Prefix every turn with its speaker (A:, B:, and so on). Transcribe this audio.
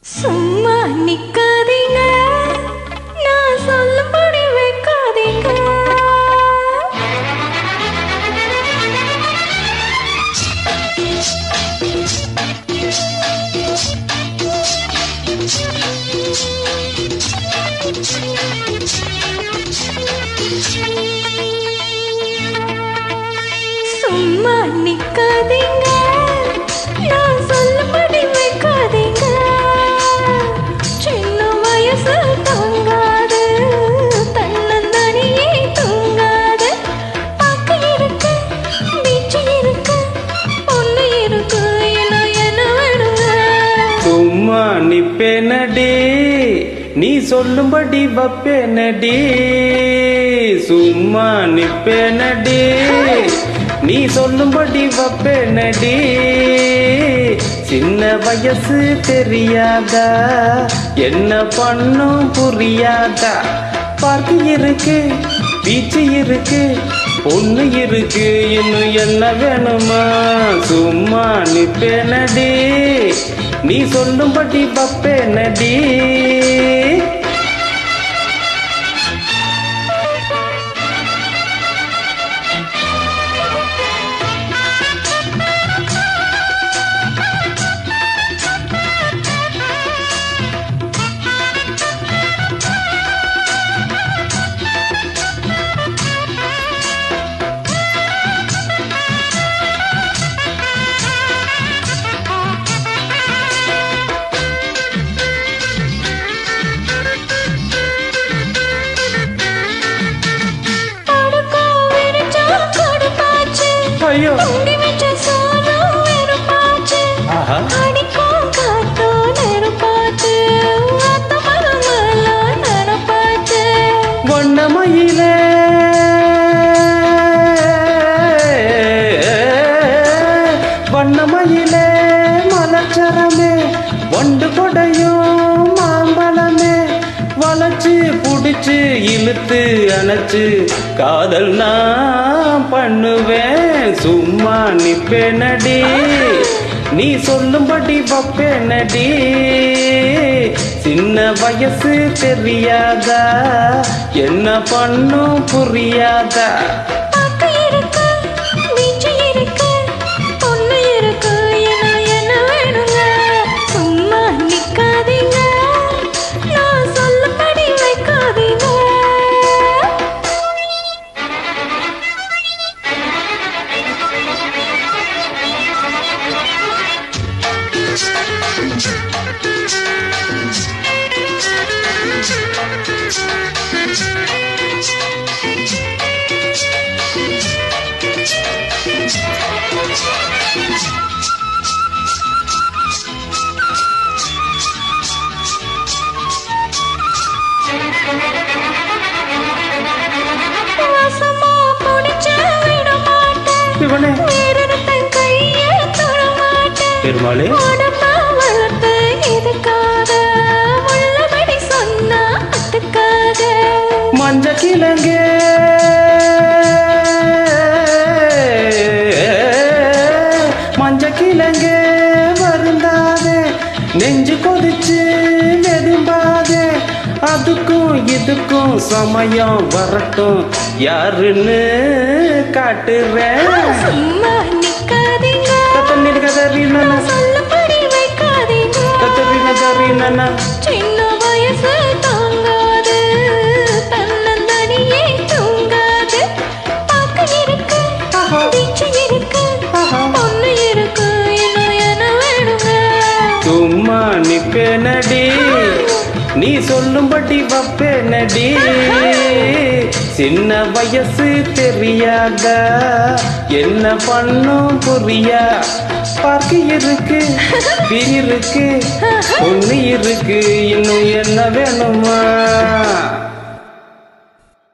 A: சும்மா நிக்காதீங்க, நான் சொல்லும்படி வைக்காதீங்க. சும்மா நிக்காதீங்க, நான் சொல்லும்படி வைக்காதீங்க. சின்ன வயசு தாங்காது, தன்னந்தனியே தூங்காது. பாக்கு இருக்கு, பீச்சு இருக்கு, பொண்ணு இருக்கு, என்ன வேணுங்க?
B: சும்மா நிப்பேனடி, நீ சொல்லும்படி வப்பேனடி. சும்மா நிப்பேனடி, நீ சொல்லும்படி வப்பேனடி. சின்ன வயசு தெரியாதா, என்ன பண்ணும் புரியாதா? பார்க்கு இருக்கு, பீச்சு இருக்கு, பொண்ணு இருக்கு, இன்னும் என்ன வேணுமா? சும்மா நிப்பேனடி, நீ சொல்லும்படி வப்பேனடி. ஐயோ வண்ணமயிலே வண்ணமயிலே மலச்சரமே, வண்டு கொடையும் மாம்பழமே, வளைச்சு புடிச்சு இழுத்து அணைச்சு காதல் நான் பண்ணுவேன். சும்மா நிப்பேனடி, நீ சொல்லும்படி வப்பேனடி. சின்ன வயசு தெரியாதா, என்ன பண்ணும் புரியாதா? பெருமாளே மஞ்ச கிழங்கே மஞ்ச கிழங்கே வருந்தாதே, நெஞ்சு கொதிச்சு வெதும்பாதே. அதுக்கும் இதுக்கும் சமயம் வரட்டும், யாருன்னு காட்டுறேன்.
A: சின்ன வயசு தாங்காது, தன்னந்தனியே தூங்காது. பாக்கு இருக்கு, பீச்சு இருக்கு, பொண்ணு இருக்கு, இன்னும் என்ன வேணுங்க?
B: சும்மா நிப்பேனடி, நீ சொல்லும்படி வப்பேனடி. சின்ன வயசு தெரியாதா, என்ன பண்ணும் புரியா? பார்க்கு இருக்கு, இருக்கு, பொண்ணு இருக்கு, இன்னும் என்ன வேணுமா?